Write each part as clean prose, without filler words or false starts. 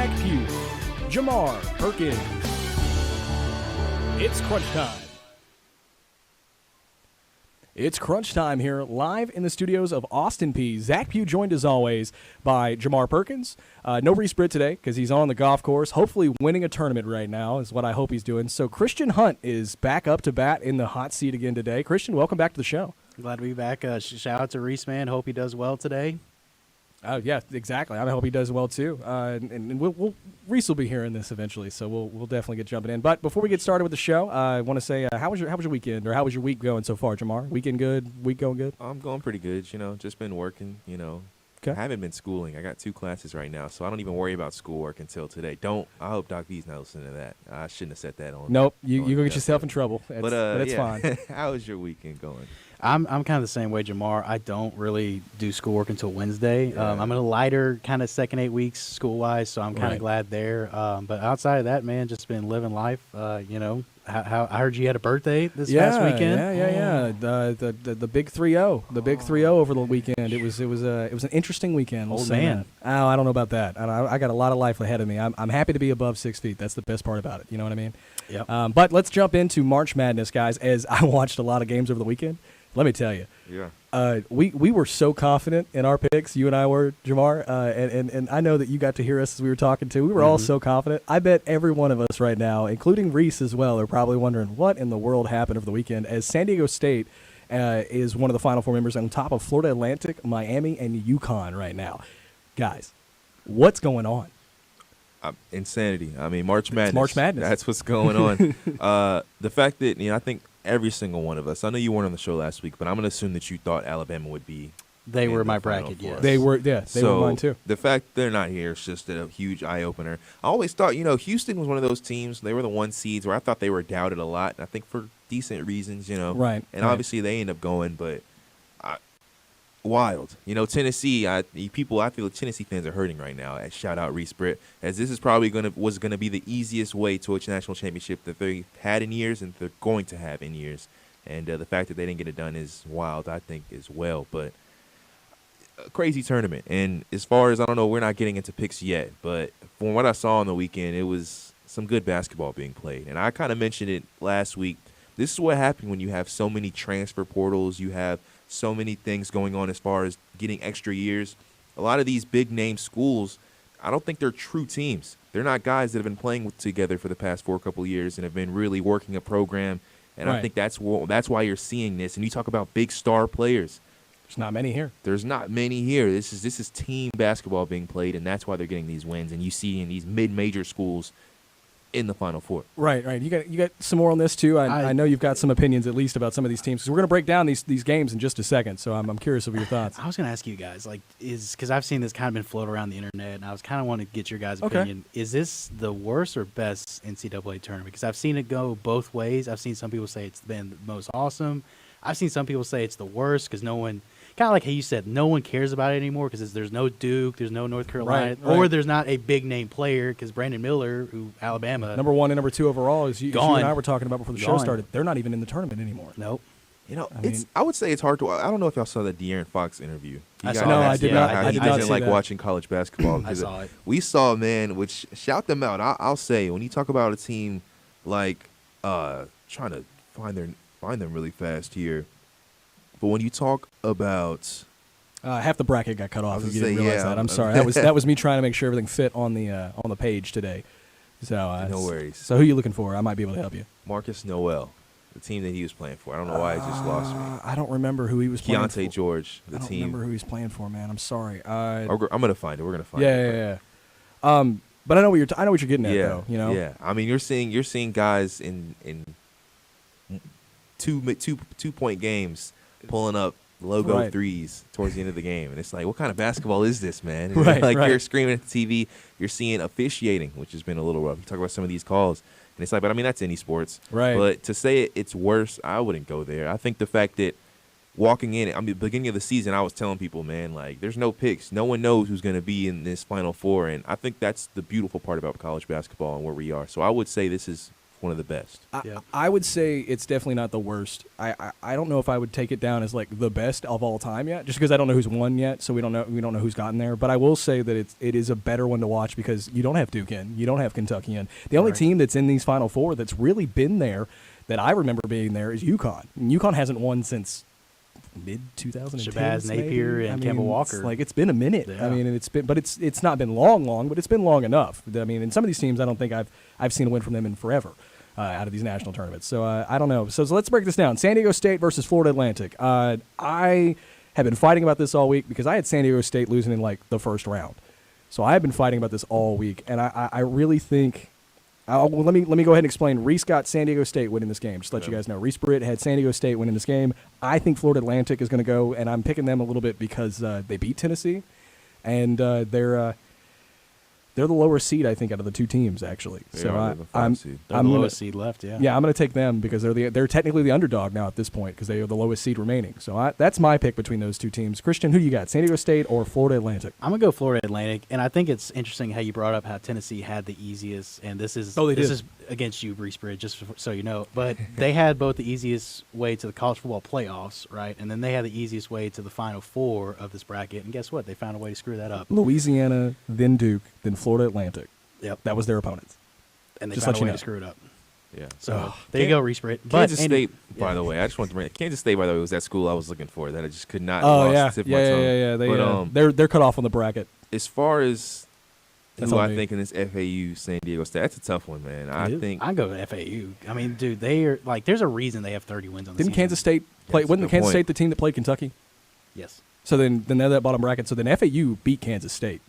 Zach Peay, Jamar Perkins. It's crunch time. It's crunch time here, live in the studios of Austin Peay. Zach Peay joined as always by Jamar Perkins. No Reese Britt today because he's on the golf course, hopefully winning a tournament right now is what I hope he's doing. So Christian Hunt is back up to bat in the hot seat again today. Christian, welcome back to the show. Glad to be back. Shout out to Reese, man. Hope he does well today. Oh, yeah, exactly. I hope he does well, too. And Reese will be hearing this eventually, so we'll definitely get jumping in. But before we get started with the show, I want to say, how was your weekend, or how was your week going so far, Jamar? Weekend good? Week going good? I'm going pretty good, just been working, Okay. I haven't been schooling. I got 2 classes right now, so I don't even worry about schoolwork until today. I hope Doc V's not listening to that. I shouldn't have said that on. Nope, you go get yourself in trouble. But it's fine. How is your weekend going? I'm kind of the same way, Jamar. I don't really do schoolwork until Wednesday. Yeah. I'm in a lighter kind of second 8 weeks school-wise, so I'm kind of glad there. But outside of that, man, just been living life. How I heard you had a birthday this past weekend. Yeah. The big 3-0, the big 3-0 over the weekend. It was an interesting weekend. Old man. Oh, I don't know about that. I got a lot of life ahead of me. I'm happy to be above 6 feet. That's the best part about it. You know what I mean? Yep. But let's jump into March Madness, guys. As I watched a lot of games over the weekend, let me tell you. Yeah. We were so confident in our picks. You and I were, Jamar, and I know that you got to hear us as we were talking too. We were all so confident. I bet every one of us right now, including Reese as well, are probably wondering what in the world happened over the weekend. As San Diego State is one of the Final Four members on top of Florida Atlantic, Miami, and UConn right now. Guys, what's going on? Insanity. I mean, March Madness. It's March Madness. That's what's going on. The fact that I think every single one of us. I know you weren't on the show last week, but I'm going to assume that you thought Alabama would be. They were my Final bracket, Four. yes. They were, yeah, they were mine too. The fact they're not here is just a huge eye opener. I always thought, Houston was one of those teams. They were the 1 seeds where I thought they were doubted a lot. And I think for decent reasons, Right. And obviously they end up going, but wild. Tennessee. I feel Tennessee fans are hurting right now. Shout out Reese Britt, as this is probably was gonna be the easiest way to a national championship that they've had in years and they're going to have in years. And the fact that they didn't get it done is wild, I think, as well. But a crazy tournament. And as far as, I don't know, we're not getting into picks yet. But from what I saw on the weekend, it was some good basketball being played. And I kind of mentioned it last week. This is what happened when you have so many transfer portals. You have so many things going on as far as getting extra years. A lot of these big-name schools, I don't think they're true teams. They're not guys that have been playing together for the past couple of years and have been really working a program. And I think that's why you're seeing this. And you talk about big star players. There's not many here. There's not many here. This is team basketball being played, and that's why they're getting these wins. And you see in these mid-major schools in the Final Four. Right. You got some more on this too. I know you've got some opinions at least about some of these teams. So we're going to break down these games in just a second. So I'm curious of your thoughts. I was going to ask you guys, because I've seen this kind of been floated around the internet, and I was kind of wanting to get your guys' opinion. Is this the worst or best NCAA tournament? Because I've seen it go both ways. I've seen some people say it's been the most awesome. I've seen some people say it's the worst because no one, kind of like how you said, no one cares about it anymore because there's no Duke, there's no North Carolina, or there's not a big name player because Brandon Miller, who Alabama, number 1 and number 2 overall, as you and I were talking about before the show started, they're not even in the tournament anymore. Nope. I would say it's hard to. I don't know if y'all saw the De'Aaron Fox interview. I did not. He doesn't like watching college basketball. I saw it. We saw, man, which shout them out. I'll say when you talk about a team like trying to find them really fast here, but when you talk about half the bracket got cut off. If you didn't realize that, I'm sorry. That was me trying to make sure everything fit on the page today. So no worries. So who are you looking for? I might be able to help you. Marcus Noel, the team that he was playing for. I don't know why it just lost me. I don't remember who he was playing for. Keontae George, the team. I don't remember who he's playing for, man. I'm sorry. I'm gonna find it. We're gonna find it. Yeah. But I know what you're getting at, though. Yeah. I mean, you're seeing guys in 2-point games pulling up logo threes towards the end of the game, and it's like, what kind of basketball is this, man? You're screaming at the TV. You're seeing officiating, which has been a little rough. You talk about some of these calls, and it's like, but I mean, that's any sports, right? But to say it's worse, I wouldn't go there. I think the fact that walking in, beginning of the season, I was telling people, man, like, there's no picks. No one knows who's going to be in this Final Four, and I think that's the beautiful part about college basketball and where we are. So I would say this is one of the best. I would say it's definitely not the worst. I don't know if I would take it down as like the best of all time yet, just because I don't know who's won yet, so we don't know who's gotten there. But I will say that it is a better one to watch because you don't have Duke in, you don't have Kentucky in. The only team that's in these Final Four that's really been there that I remember being there is UConn. And UConn hasn't won since mid 2010s. Shabazz Napier and Kemba Walker. It's been a minute. Yeah. I mean, and it's not been long, but it's been long enough. I mean, in some of these teams, I don't think I've seen a win from them in forever out of these national tournaments. So I don't know. So let's break this down. San Diego State versus Florida Atlantic. I have been fighting about this all week because I had San Diego State losing in like the first round. So I have been fighting about this all week, and I really think. Well, let me go ahead and explain. Reese got San Diego State winning this game. Just to let you guys know. Reese Britt had San Diego State winning this game. I think Florida Atlantic is going to go, and I'm picking them a little bit because they beat Tennessee, and they're the lower seed, I think, out of the two teams, actually. I'm They're the lowest seed left, yeah. Yeah, I'm going to take them because they're technically the underdog now at this point because they are the lowest seed remaining. So that's my pick between those two teams. Christian, who you got, San Diego State or Florida Atlantic? I'm going to go Florida Atlantic, and I think it's interesting how you brought up how Tennessee had the easiest, and this is against you, Reese Bridge, just so you know. But they had both the easiest way to the college football playoffs, right? And then they had the easiest way to the Final Four of this bracket, and guess what? They found a way to screw that up. Louisiana, then Duke, then Florida Atlantic. Yep. That was their opponents. And they Just found let a you way know. to screw it up. Yeah. So there you go, Reese Britt. Kansas State, by the way, I just want to bring Kansas State, by the way, was that school I was looking for that I just could not. Tip my tongue. Yeah. They're cut off on the bracket. As far as That's who on I me. think in this FAU San Diego State, that's a tough one, man. I think I go to FAU. I mean, dude, they are like. There's a reason they have 30 wins on the Didn't season. Kansas State play? That's a Wasn't good Kansas point. State the team that played Kentucky? Yes. So then they're that bottom bracket. So then FAU beat Kansas State.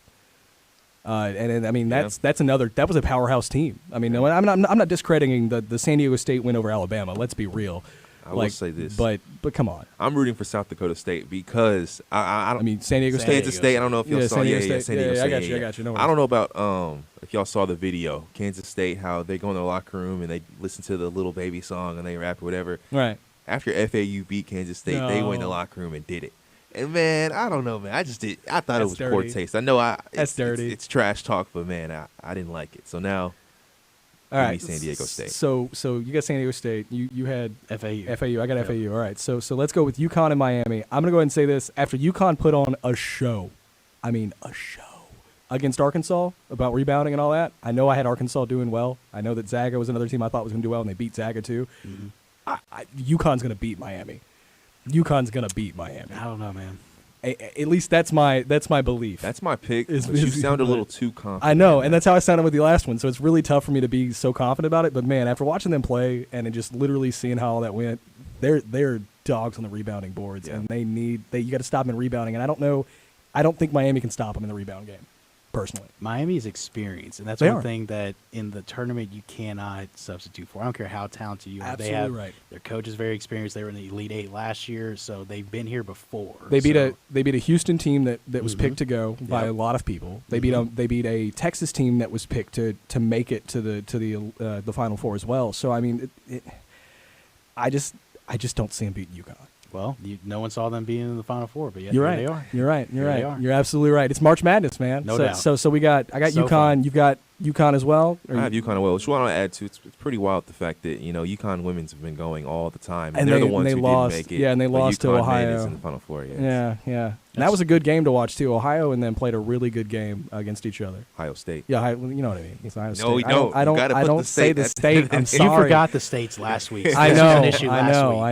And I mean that's another that was a powerhouse team. I mean, no, I'm not discrediting the San Diego State win over Alabama. Let's be real. I will say this, but come on. I'm rooting for South Dakota State because I mean San Diego State. Kansas State. I don't know if y'all saw. San Diego Yeah, State. San Diego State. I got you. No I don't know about if y'all saw the video, Kansas State, how they go in the locker room and they listen to the Little Baby song and they rap or whatever. Right. After FAU beat Kansas State, they went in the locker room and did it. And man, I don't know, man. I thought it was poor taste. I know That's dirty. It's trash talk, but man, I didn't like it. So now, all right, San Diego State. So you got San Diego State. You had FAU. I got FAU. All right. So let's go with UConn and Miami. I'm gonna go ahead and say this. After UConn put on a show, against Arkansas about rebounding and all that. I know I had Arkansas doing well. I know that Zaga was another team I thought was gonna do well, and they beat Zaga too. Mm-hmm. UConn's gonna beat Miami. UConn's gonna beat Miami. I don't know, man. At least that's my belief. That's my pick. Is- But you is- sound a little too confident. I know, and that's how I sounded with the last one. So it's really tough for me to be so confident about it. But man, after watching them play and then just literally seeing how all that went, they're dogs on the rebounding boards, and you got to stop them in rebounding. And I don't think Miami can stop them in the rebound game, personally. Miami's experience, and that's They one are. thing that in the tournament you cannot substitute for. I don't care how talented you are. Absolutely right. Their coach is very experienced. They were in the Elite Eight last year, so they've been here before. They beat a Houston team that was Mhm. picked to go by a lot of people. They beat a Texas team that was picked to make it to the Final Four as well. So I mean, I just don't see them beating UConn. Well, no one saw them being in the Final Four, but yet You're here right. they are. You're right. Here they are. You're absolutely right. It's March Madness, man. No so, doubt. So I got So UConn. fun. You've got UConn as well. I have UConn as well. Which one I want to add to? It's pretty wild the fact that UConn women's have been going all the time, And they're they- the ones they who lost- didn't make it. yeah, and they but lost to UConn Ohio. made it in the Final Four. Yeah. And that was a good game to watch too. Ohio and them played a really good game against each other. Ohio State. Yeah, you know what I mean. It's Ohio State. we don't. I You don't. gotta I put don't the say state. the That's- state. I'm You sorry. forgot the states last week. I This was know. an issue I last know. week.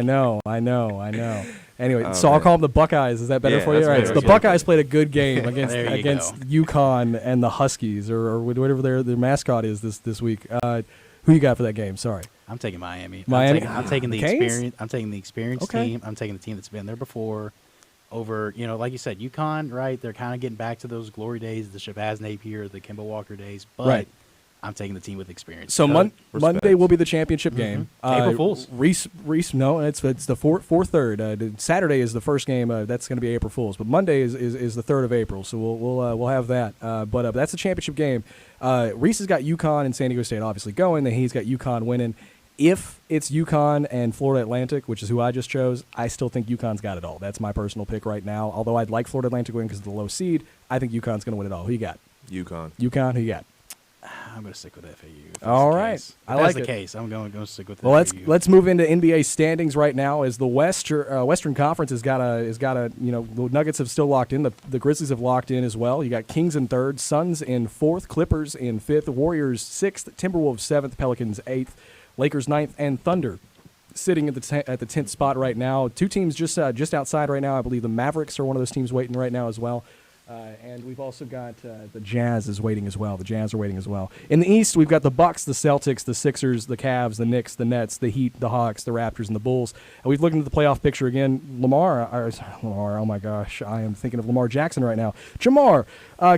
I know. Anyway, Oh, so I'll man. call them the Buckeyes. Is that better Yeah, for you? that's All right. better. So the Yeah. Buckeyes played a good game There you against go. UConn and the Huskies, or whatever their mascot is this week. Who you got for that game? Sorry. I'm taking Miami. Miami? I'm taking the Canes? experience. I'm taking the experienced Okay. team. I'm taking the team that's been there before. Over, like you said, UConn, right? They're kind of getting back to those glory days, the Shabazz Napier, the Kemba Walker days. But Right. I'm taking the team with experience. So Respect. Monday will be the championship game. April Fools. Reese, no, it's the 4/3. Saturday is the first game. That's going to be April Fools. But Monday is the 3rd of April. So we'll have that. But that's the championship game. Reese has got UConn and San Diego State obviously going. Then he's got UConn winning. If it's UConn and Florida Atlantic, which is who I just chose, I still think UConn's got it all. That's my personal pick right now. Although I'd like Florida Atlantic to win because of the low seed, I think UConn's going to win it all. Who you got? UConn. UConn. Who you got? I'm going to stick with FAU. All right. I like the it. case. I'm going to stick with Well, FAU. let's move into NBA standings right now. As the Western Conference has got a the Nuggets have still locked in. The Grizzlies have locked in as well. You got Kings in third, Suns in fourth, Clippers in fifth, Warriors sixth, Timberwolves seventh, Pelicans eighth, Lakers ninth, and Thunder sitting at the 10th spot right now. Two teams just outside right now. I believe the Mavericks are one of those teams waiting right now as well. And we've also got the Jazz is waiting as well. The Jazz are waiting as well. In the East, we've got the Bucks, the Celtics, the Sixers, the Cavs, the Knicks, the Nets, the Heat, the Hawks, the Raptors, and the Bulls. And we've looked into the playoff picture again. Lamar, oh my gosh, I am thinking of Lamar Jackson right now. Jamar,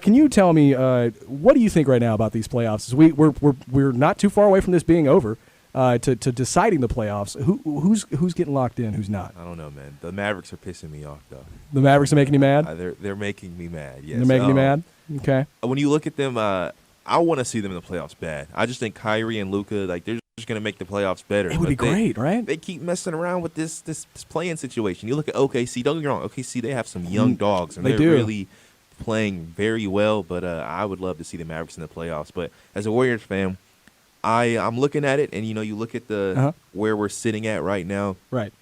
can you tell me what do you think right now about these playoffs? We're not too far away from this being over. To deciding the playoffs, who's getting locked in, who's not? I don't know, man. The Mavericks are pissing me off, though. The Mavericks are making you mad? They're making me mad, yes. They're making you mad? Okay. When you look at them, I want to see them in the playoffs bad. I just think Kyrie and Luka, they're just going to make the playoffs better. It would be great, right? They keep messing around with this playing situation. You look at OKC, don't get me wrong, OKC, they have some young dogs, and they're really playing very well, but I would love to see the Mavericks in the playoffs. But as a Warriors fan, I'm looking at it, and you look at the where we're sitting at right now. Right.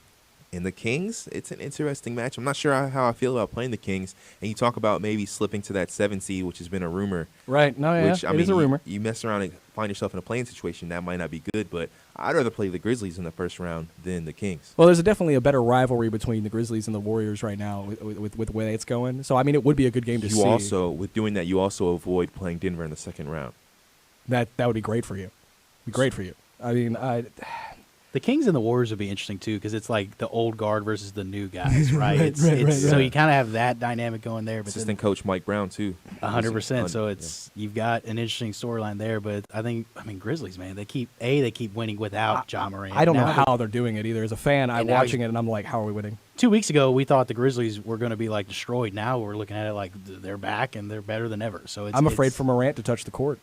In the Kings, it's an interesting match. I'm not sure how I feel about playing the Kings. And you talk about maybe slipping to that 7 seed, which has been a rumor. Right. No, yeah, it is a rumor. You mess around and find yourself in a playing situation, that might not be good. But I'd rather play the Grizzlies in the first round than the Kings. Well, there's definitely a better rivalry between the Grizzlies and the Warriors right now with the way it's going. So, I mean, it would be a good game to see. With doing that, you also avoid playing Denver in the second round. That would be great for you. Be great for you. I mean, the Kings and the Warriors would be interesting too, because it's like the old guard versus the new guys, right? Right. So you kind of have that dynamic going there. But Assistant coach Mike Brown too. 100%. So you've got an interesting storyline there. But I mean Grizzlies, man, they keep winning without Ja Morant. I don't know how they're doing it either. As a fan, I'm watching it and I'm like, how are we winning? 2 weeks ago, we thought the Grizzlies were going to be like destroyed. Now we're looking at it like they're back and they're better than ever. So I'm afraid for Morant to touch the court.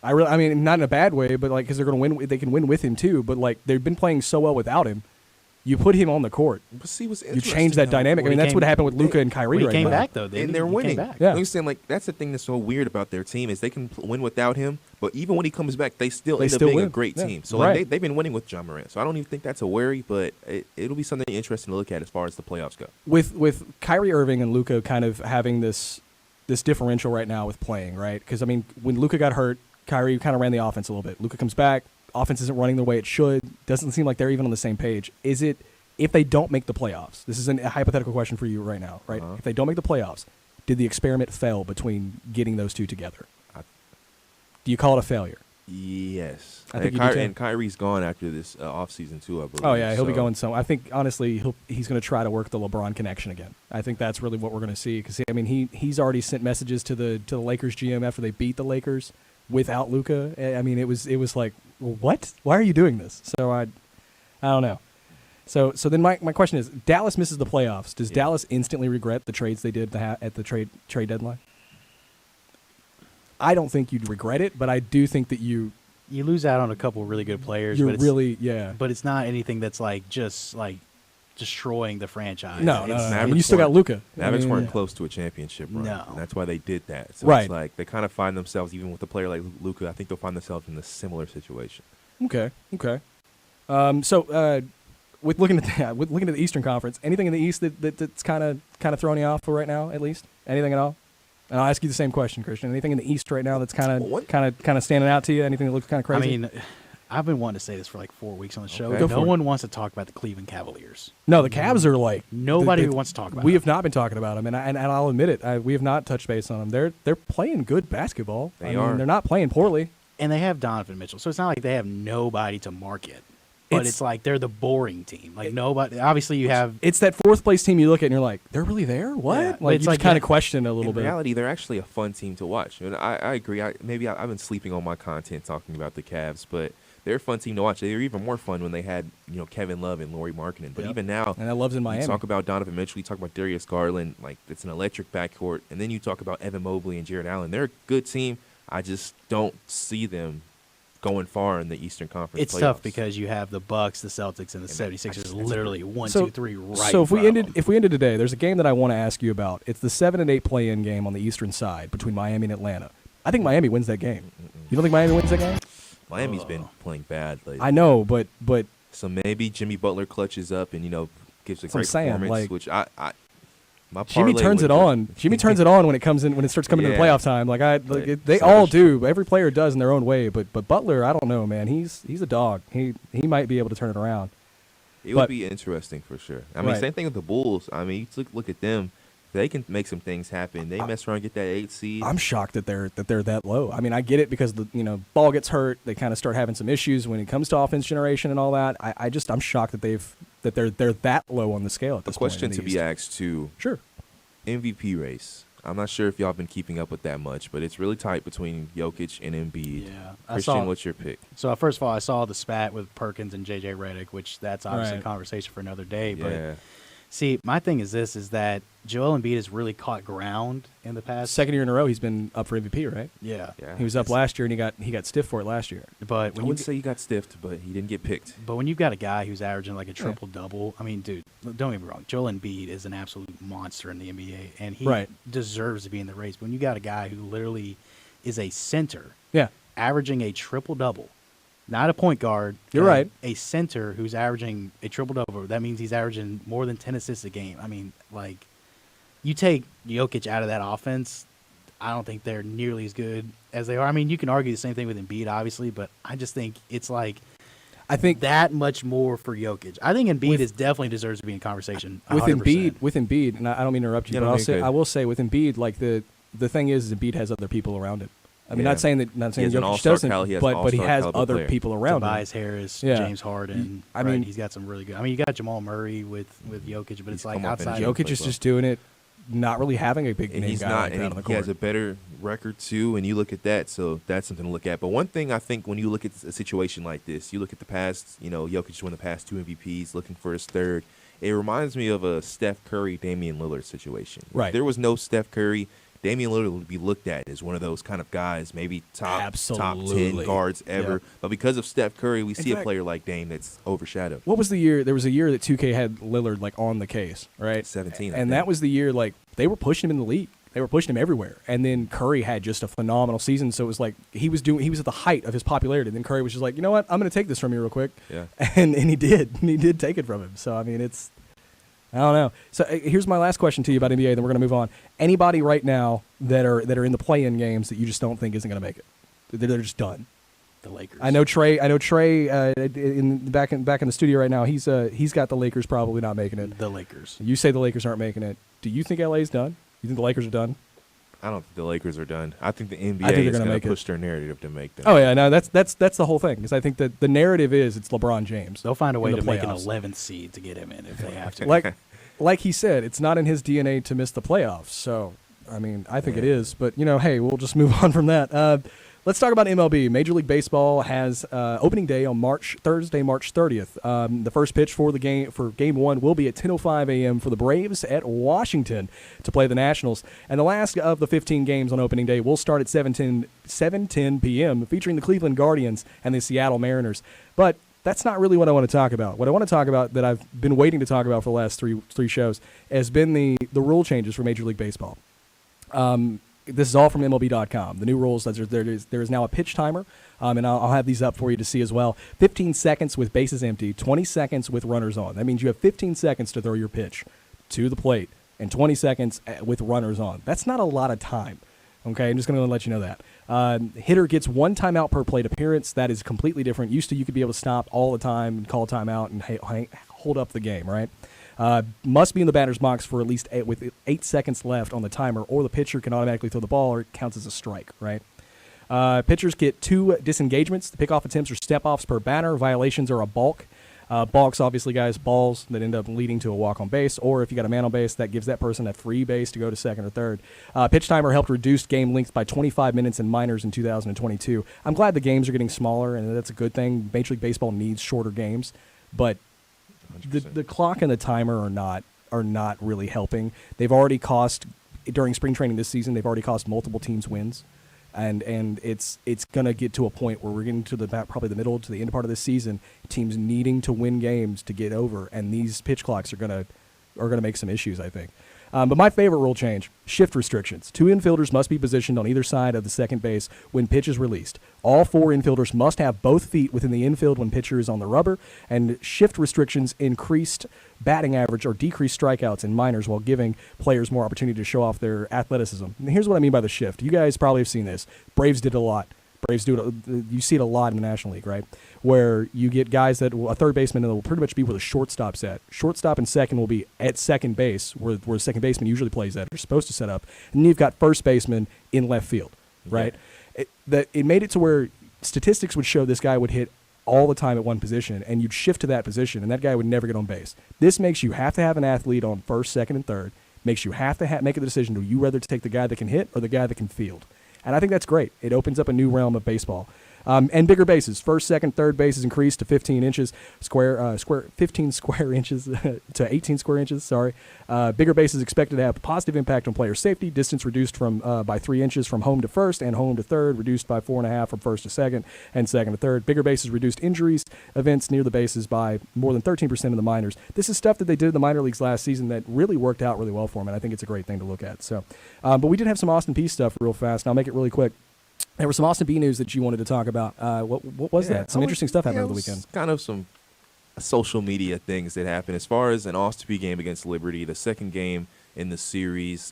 I mean, not in a bad way, but like because they're going to win, they can win with him too. But like they've been playing so well without him, you put him on the court, but see, what's you change that dynamic. I mean, that's what happened with Luka and Kyrie. He right came now. back though, and they're winning. Yeah, I'm saying like that's the thing that's so weird about their team is they can win without him, but even when he comes back, they still end up being a great team. So like, they've been winning with Ja Morant. So I don't even think that's a worry, but it'll be something interesting to look at as far as the playoffs go. With Kyrie Irving and Luka kind of having this differential right now with playing, right? Because I mean, when Luka got hurt, Kyrie kind of ran the offense a little bit. Luka comes back. Offense isn't running the way it should. Doesn't seem like they're even on the same page. Is it, if they don't make the playoffs, this is a hypothetical question for you right now, right? If they don't make the playoffs, did the experiment fail between getting those two together? Do you call it a failure? Yes. I think and Kyrie's gone after this offseason too, I believe. Oh, yeah, he'll be going some. I think, honestly, he's going to try to work the LeBron connection again. I think that's really what we're going to see. Because, I mean, he's already sent messages to the Lakers GM after they beat the Lakers without Luka. I mean, it was like, what? Why are you doing this? So I don't know. So then my question is, Dallas misses the playoffs. Does Dallas instantly regret the trades they did at the trade deadline? I don't think you'd regret it, but I do think that you lose out on a couple of really good players. But it's not anything that's like just like destroying the franchise. No. You still got Luka. Mavericks weren't close to a championship run. No. And that's why they did that. So right. It's like they kind of find themselves, even with a player like Luka, I think they'll find themselves in a similar situation. Okay. With looking at the Eastern Conference, anything in the East that's kind of throwing you off for right now, at least? Anything at all? And I'll ask you the same question, Christian. Anything in the East right now that's kind of standing out to you? Anything that looks kind of crazy? I mean, I've been wanting to say this for like 4 weeks on the show. Okay. No one wants to talk about the Cleveland Cavaliers. No, the Cavs are like nobody wants to talk about. We have not been talking about them, and I'll admit it. We have not touched base on them. They're playing good basketball. They are. They're not playing poorly. And they have Donovan Mitchell, so it's not like they have nobody to market. But it's like they're the boring team. Like nobody. Obviously, you have. It's that fourth place team you look at and you're like, they're really there. What? Yeah, like you kind of question a little bit. In reality, they're actually a fun team to watch. And I agree. I've been sleeping on my content talking about the Cavs, but they're a fun team to watch. They were even more fun when they had Kevin Love and Lauri Markkanen. But even now, and that Love's in Miami. You talk about Donovan Mitchell. You talk about Darius Garland. Like it's an electric backcourt. And then you talk about Evan Mobley and Jared Allen. They're a good team. I just don't see them going far in the Eastern Conference. It's playoffs. tough because you have the Bucks, the Celtics, and the 76ers literally 1, 2, 3 right. So if we ended today, there's a game that I want to ask you about. It's the 7 and 8 play-in game on the Eastern side between Miami and Atlanta. I think Miami wins that game. You don't think Miami wins that game? Miami's been playing bad lately. I know, but So maybe Jimmy Butler clutches up and gives a That's what I'm great saying, performance. like- Which my Jimmy parlay turns would it just- on. Jimmy turns it on when it starts coming to the Yeah. playoff time. They so all does- do. Every player does in their own way. But Butler, I don't know, man. He's a dog. He might be able to turn it around. It But- would be interesting for sure. I mean, Right. same thing with the Bulls. I mean, you look at them. They can make some things happen. They mess around and get that 8 seed. I'm shocked that they're that low. I mean, I get it because the ball gets hurt. They kind of start having some issues when it comes to offense generation and all that. I'm shocked that they're that low on the scale at The this point. question in to the be East. asked too: Sure. MVP race. I'm not sure if y'all been keeping up with that much, but it's really tight between Jokic and Embiid. Yeah. Christian, what's your pick? So first of all, I saw the spat with Perkins and JJ Redick, which that's obviously Right. a conversation for another day. But Yeah. see, my thing is that Joel Embiid has really caught ground in the past. Second year in a row, he's been up for MVP, right? Yeah. Yeah. He was up last year, and he got stiff for it last year. But I when you wouldn't say he got stiffed, but he didn't get picked. But when you've got a guy who's averaging like a triple double, I mean, dude, don't get me wrong. Joel Embiid is an absolute monster in the NBA, and he Right. deserves to be in the race. But when you got a guy who literally is a center, Yeah. averaging a triple double, not a point guard, You're right. a center who's averaging a triple double, that means he's averaging more than 10 assists a game. I mean, like, you take Jokic out of that offense, I don't think they're nearly as good as they are. I mean, you can argue the same thing with Embiid, obviously, but I just think it's like I think that much more for Jokic. I think Embiid is definitely deserves to be in conversation. with 100%. Embiid, and I don't mean to interrupt you, Yeah, but no, I'll you're say good. I will say with Embiid, like the thing is Embiid has other people around him. I mean, Yeah. not saying He Jokic has an all-star doesn't, he has an but he all-star has caliber other player. people around him. Tobias Harris, Yeah. James Harden. I mean- he's got some really good. I mean, you got Jamal Murray with Jokic, but He's it's like come up in outside. Jokic Jokic is just doing it, not really having a big And name he's guy not, like that on and the he has court. a better record too. And you look at that, so that's something to look at. But one thing I think when you look at a situation like this, you look at the past. Jokic won the past 2 MVPs, looking for his third. It reminds me of a Steph Curry, Damian Lillard situation. Right. If there was no Steph Curry, Damian Lillard would be looked at as one of those kind of guys, maybe top 10 Absolutely. guards ever. Yep. But because of Steph Curry, we see fact- a player like Dame that's overshadowed. What was the year? There was a year that 2K had Lillard like on the case, right? 17, I and think. that was the year like they were pushing him in the league. They were pushing him everywhere. And then Curry had just a phenomenal season. So it was like he was at the height of his popularity. And then Curry was just like, you know what? I'm going to take this from you real quick. Yeah. And he did. And he did take it from him. So, I mean, I don't know. So here's my last question to you about NBA. Then we're going to move on. Anybody right now that are in the play-in games that you just don't think isn't going to make it? They're just done. The Lakers. I know Trey. Back in the studio right now. He's got the Lakers probably not making it. The Lakers. You say the Lakers aren't making it. Do you think LA's done? You think the Lakers are done? I don't think the Lakers are done. I think the NBA I think they're is gonna going make to it. push their narrative to make them. Oh yeah, no, that's the whole thing. Because I think that the narrative is it's LeBron James. They'll find a way in the to make an playoffs. 11th seed to get him in if they have to. Like he said, it's not in his DNA to miss the playoffs. So I mean, I think it Yeah. is. But hey, we'll just move on from that. Let's talk about MLB. Major League Baseball has opening day on Thursday, March 30th. The first pitch for Game 1 will be at 10:05 a.m. for the Braves at Washington to play the Nationals. And the last of the 15 games on opening day will start at 7:10 p.m. featuring the Cleveland Guardians and the Seattle Mariners. But that's not really what I want to talk about. What I want to talk about that I've been waiting to talk about for the last three shows has been the rule changes for Major League Baseball. This is all from MLB.com. The new rules, there is now a pitch timer, and I'll have these up for you to see as well. 15 seconds with bases empty, 20 seconds with runners on. That means you have 15 seconds to throw your pitch to the plate and 20 seconds with runners on. That's not a lot of time. Okay, I'm just going to let you know that. Hitter gets 1 timeout per plate appearance. That is completely different. Used to, you could be able to stop all the time and call timeout and hold up the game, right? Must be in the batter's box for at least 8 seconds left on the timer, or the pitcher can automatically throw the ball, or it counts as a strike, right? Pitchers get 2 disengagements. The pickoff attempts are step-offs per batter. Violations are a balk. Balks, obviously, guys, balls that end up leading to a walk on base, or if you got a man on base, that gives that person a free base to go to second or third. Pitch timer helped reduce game length by 25 minutes in minors in 2022. I'm glad the games are getting smaller, and that's a good thing. Major League Baseball needs shorter games, but the clock and the timer are not really helping. They've already cost, during spring training this season, they've already cost multiple teams wins. And it's going to get to a point where we're getting to probably the middle to the end part of this season, teams needing to win games to get over, and these pitch clocks are going to make some issues, I think. But my favorite rule change, shift restrictions. 2 infielders must be positioned on either side of the second base when pitch is released. All 4 infielders must have both feet within the infield when pitcher is on the rubber, and shift restrictions increased batting average or decreased strikeouts in minors while giving players more opportunity to show off their athleticism. And here's what I mean by the shift. You guys probably have seen this. Braves did it a lot. Braves do it. You see it a lot in the National League, right? Where you get guys that a third baseman will pretty much be where the shortstop's at. Shortstop and second will be at second base, where the second baseman usually plays at, or supposed to set up. And then you've got first baseman in left field, right? Yeah. It made it to where statistics would show this guy would hit all the time at one position, and you'd shift to that position, and that guy would never get on base. This makes you have to have an athlete on first, second, and third. Makes you have to make a decision. Do you rather take the guy that can hit or the guy that can field? And I think that's great. It opens up a new realm of baseball. And bigger bases. First, second, third bases increased to 15 inches square, 15 square inches to 18 square inches. Sorry. Bigger bases expected to have a positive impact on player safety. Distance reduced by 3 inches from home to first and home to third. Reduced by 4.5 from first to second and second to third. Bigger bases reduced injuries events near the bases by more than 13% in the minors. This is stuff that they did in the minor leagues last season that really worked out really well for them, and I think it's a great thing to look at. So, but we did have some Austin Peay stuff real fast, and I'll make it really quick. There was some Austin Peay news that you wanted to talk about. What was that? Some interesting stuff happened over the weekend. Kind of some social media things that happened. As far as an Austin Peay game against Liberty, the second game in the series,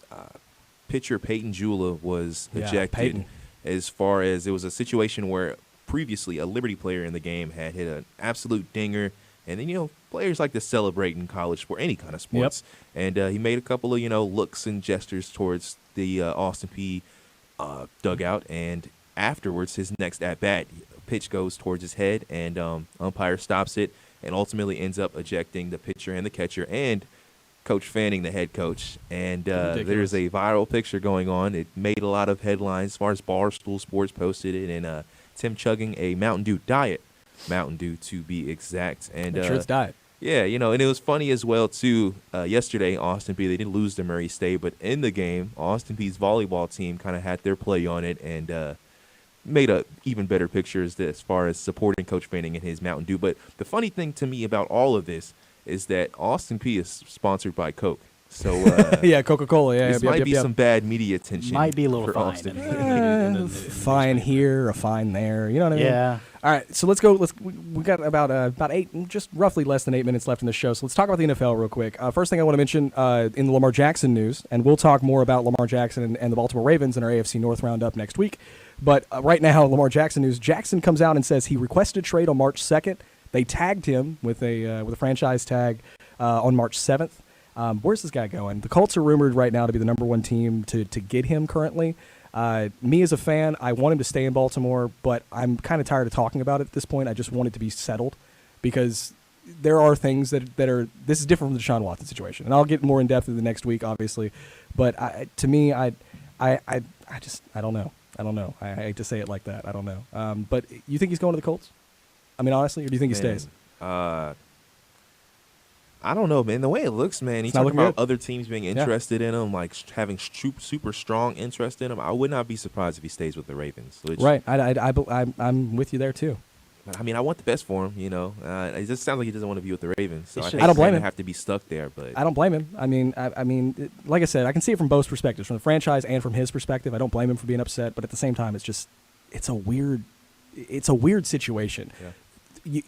pitcher Peyton Jula was ejected. Peyton. As far as it was a situation where previously a Liberty player in the game had hit an absolute dinger. And then, players like to celebrate in college sport, any kind of sports. Yep. And he made a couple of, looks and gestures towards the Austin Peay dugout, and afterwards his next at-bat pitch goes towards his head, and umpire stops it and ultimately ends up ejecting the pitcher and the catcher and Coach Fanning, the head coach. And there's a viral picture going on. It made a lot of headlines as far as Barstool Sports posted it, and Tim chugging a Mountain Dew diet, Mountain Dew to be exact. And sure it's diet. Yeah, and it was funny as well, too. Yesterday, Austin Peay, they didn't lose to Murray State, but in the game, Austin Peay's volleyball team kind of had their play on it and made a even better picture as far as supporting Coach Fanning and his Mountain Dew. But the funny thing to me about all of this is that Austin Peay is sponsored by Coke. So yeah, Coca-Cola. Yeah, this might be some bad media attention. Might be a little for fine. Austin. Fine here, a fine there. You know what I mean? Yeah. All right, so let's go. We got about 8, just roughly less than 8 minutes left in the show. So let's talk about the NFL real quick. First thing I want to mention in the Lamar Jackson news, and we'll talk more about Lamar Jackson and the Baltimore Ravens in our AFC North roundup next week. But right now, Lamar Jackson news. Jackson comes out and says he requested a trade on March 2nd. They tagged him with a franchise tag on March 7th. Where's this guy going? The Colts are rumored right now to be the number 1 team to get him currently. Me as a fan, I want him to stay in Baltimore, but I'm kind of tired of talking about it at this point. I just want it to be settled because there are things that are – this is different from the Deshaun Watson situation. And I'll get more in-depth in the next week, obviously. But to me, I don't know. I don't know. I hate to say it like that. I don't know. But you think he's going to the Colts? I mean, honestly, or do you think he stays? I don't know, man. The way it looks, man, he's talking about other teams being interested in him, like having super strong interest in him. I would not be surprised if he stays with the Ravens. Right. I'm with you there, too. I mean, I want the best for him, It just sounds like he doesn't want to be with the Ravens. So I don't blame him. Have to be stuck there, but I don't blame him. I mean, like I said, I can see it from both perspectives, from the franchise and from his perspective. I don't blame him for being upset, but at the same time, it's a weird situation. Yeah.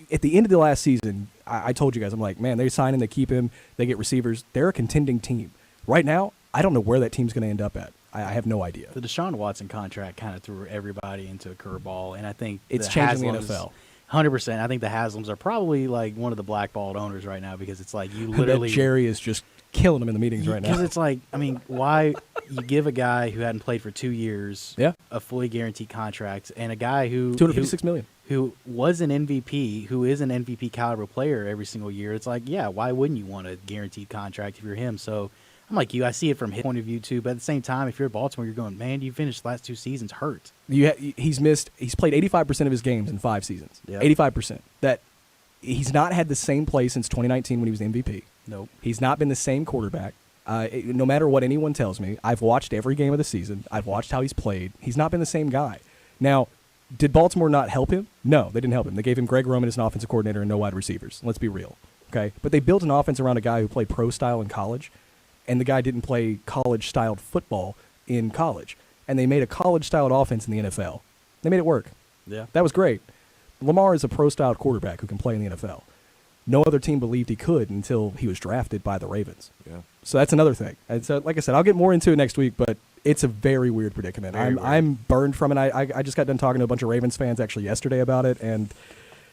At the end of the last season, I told you guys, I'm like, man, they sign him, they keep him, they get receivers. They're a contending team. Right now, I don't know where that team's going to end up at. I have no idea. The Deshaun Watson contract kind of threw everybody into a curveball, and I think it's changing the NFL. 100%. I think the Haslams are probably like one of the blackballed owners right now because it's like you literally – Jerry is just killing them in the meetings right now. Because it's like, I mean, why you give a guy who hadn't played for 2 years a fully guaranteed contract and a guy who – $256 million. Who was an MVP, who is an MVP caliber player every single year. It's like, yeah, why wouldn't you want a guaranteed contract if you're him? So I'm like you. I see it from his point of view, too. But at the same time, if you're at Baltimore, you're going, man, you finished the last 2 seasons hurt. He's played 85% of his games in 5 seasons. Yep. 85%. That he's not had the same play since 2019 when he was the MVP. Nope. He's not been the same quarterback. No matter what anyone tells me, I've watched every game of the season. I've watched how he's played. He's not been the same guy. Now, did Baltimore not help him? No, they didn't help him. They gave him Greg Roman as an offensive coordinator and no wide receivers. Let's be real. Okay? But they built an offense around a guy who played pro style in college. and the guy didn't play college-styled football in college. And they made a college-styled offense in the NFL. They made it work. Yeah. That was great. Lamar is a pro-styled quarterback who can play in the NFL. No other team believed he could until he was drafted by the Ravens. Yeah. So that's another thing. And so, like I said, I'll get more into it next week, but it's a very weird predicament. I'm burned from it. I just got done talking to a bunch of Ravens fans actually yesterday about it, and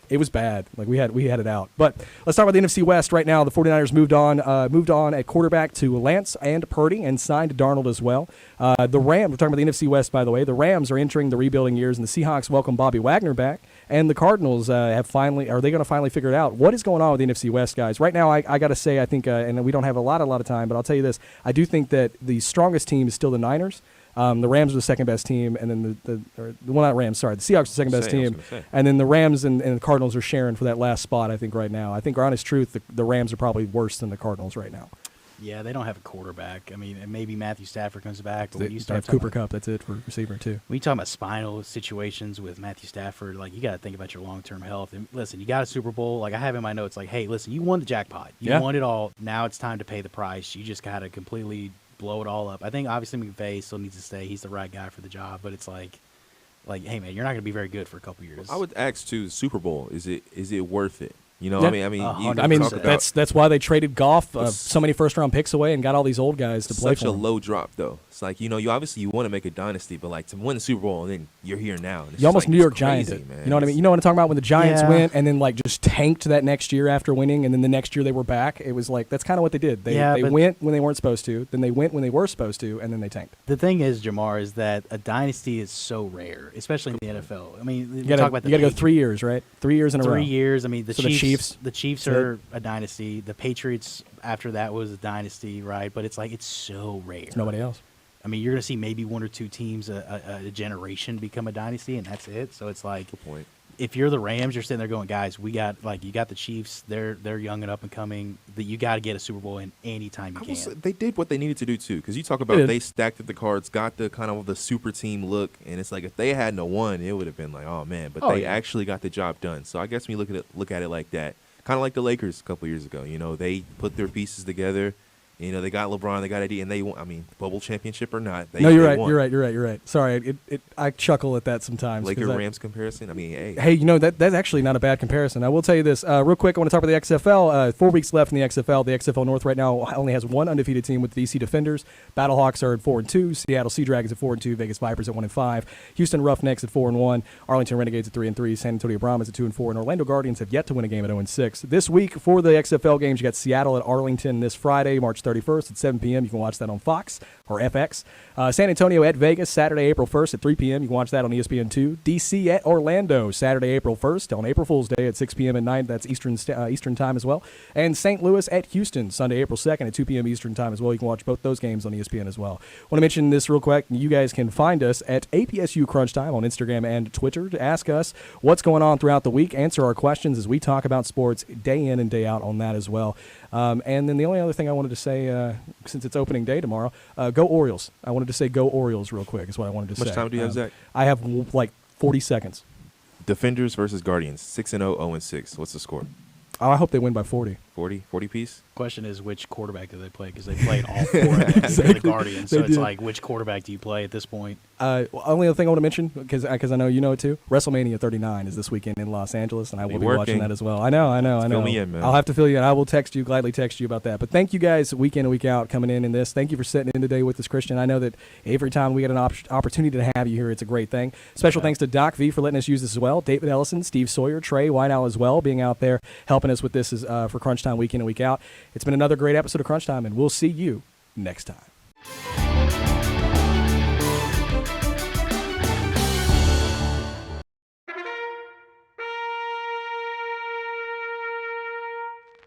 it was bad. Like we had it out. But let's talk about the NFC West right now. The 49ers moved on at quarterback to Lance and Purdy and signed Darnold as well. The Rams, we're talking about the NFC West, by the way. The Rams are entering the rebuilding years, and the Seahawks welcome Bobby Wagner back. And the Cardinals are they going to finally figure it out? What is going on with the NFC West, guys? Right now, I got to say, I think, and we don't have a lot of time, but I'll tell you this. I do think that the strongest team is still the Niners. The Rams are the second best team, and then the Seahawks are the second best team, and then the Rams and the Cardinals are sharing for that last spot. I think right now. I think, honest truth, the Rams are probably worse than the Cardinals right now. Yeah, they don't have a quarterback. I mean, and maybe Matthew Stafford comes back, but They when you start have Cooper Kupp, that's it for receiver too. when you talk about spinal situations with Matthew Stafford, like you got to think about your long-term health. And listen, you got a Super Bowl. Like I have in my notes, like, hey, listen, you won the jackpot. You won it all. Now it's time to pay the price. You just got to completely blow it all up. I think obviously McVay still needs to stay. He's the right guy for the job, but it's like, hey man, you're not going to be very good for a couple years. I would ask too, Super Bowl, is it worth it? You know, Yeah. I mean, that's why they traded Goff so many first-round picks away and got all these old guys to play for such a them. low drop though. It's like, you know, you want to make a dynasty, but like to win the Super Bowl and then you're here now. And it's You almost like, New York it's Giants crazy, it. man. You know what I mean? You know what I'm talking about when the Giants Yeah. went and then like just tanked that next year after winning, and then the next year they were back. It was like that's kind of what they did. They Yeah, but- went when they weren't supposed to, then they went when they were supposed to, and then they tanked. The thing is, Jamar, is that a dynasty is so rare, especially in the NFL. I mean, You we talk got about to go 3 years, right? 3 years in a row. 3 years. I mean, the So the Chiefs. The Chiefs- Chiefs That's are a dynasty. The Patriots after that was a dynasty, right? But it's like it's so rare. It's nobody else. I mean, you're gonna see maybe one or two teams a generation become a dynasty, and that's it. So it's like, Good point. if you're the Rams, you're sitting there going, guys, you got the Chiefs. They're young and up and coming. That you got to get a Super Bowl in any time you I will say can. they did what they needed to do too, because you talk They about did. they stacked up the cards, got the kind of the super team look, and it's like if they hadn't have won, it would have been like, oh man. But they actually got the job done. So I guess when you look at it like that, kind of like the Lakers a couple years ago. You know, they put their pieces together. You know, they got LeBron, they got AD, and they won. I mean, bubble championship or not, No, you're they right. won. You're right. Sorry, I chuckle at that sometimes. 'cause Laker I- Rams comparison. I mean, hey, Hey, you know, that's actually not a bad comparison. I will tell you this. Real quick, I want to talk about the XFL. 4 weeks left in the XFL. The XFL North right now only has one undefeated team with the DC Defenders. Battlehawks are at 4-2. Seattle Sea Dragons at 4-2. Vegas Vipers at 1-5. Houston Roughnecks at 4-1. Arlington Renegades at 3-3. San Antonio Brahmas at 2-4. And Orlando Guardians have yet to win a game at 0-6. This week for the XFL games, you got Seattle at Arlington this Friday, March 31st at 7 p.m. You can watch that on Fox or FX. San Antonio at Vegas, Saturday, April 1st at 3 p.m. You can watch that on ESPN2. DC at Orlando, Saturday, April 1st on April Fool's Day at 6 p.m. at night. That's Eastern time as well. And St. Louis at Houston, Sunday, April 2nd at 2 p.m. Eastern time as well. You can watch both those games on ESPN as well. Want to mention this real quick. You guys can find us at APSU CrunchTime on Instagram and Twitter to ask us what's going on throughout the week, answer our questions as we talk about sports day in and day out on that as well. And then the only other thing I wanted to say, since it's opening day tomorrow, go Orioles. I wanted to say go Orioles real quick is what I wanted to say. How much time do you have, Zach? I have like 40 seconds. Defenders versus Guardians, 6-0, 0-6. What's the score? Oh, I hope they win by 40. 40 piece? Question is, which quarterback do they play? Because they played all four of them for the Guardians. So They it's did. like, which quarterback do you play at this point? Only other thing I want to mention, because I know you know it too, WrestleMania 39 is this weekend in Los Angeles, and I will be watching working. that as well. I know. Fill me in, man. I'll have to fill you in. I will gladly text you about that. But thank you guys week in and week out coming in this. Thank you for sitting in today with us, Christian. I know that every time we get an opportunity to have you here, it's a great thing. Special thanks to Doc V for letting us use this as well. David Ellison, Steve Sawyer, Trey Whiteout as well, being out there helping us with this for Crunch Time week in and week out. It's been another great episode of Crunch Time, and we'll see you next time.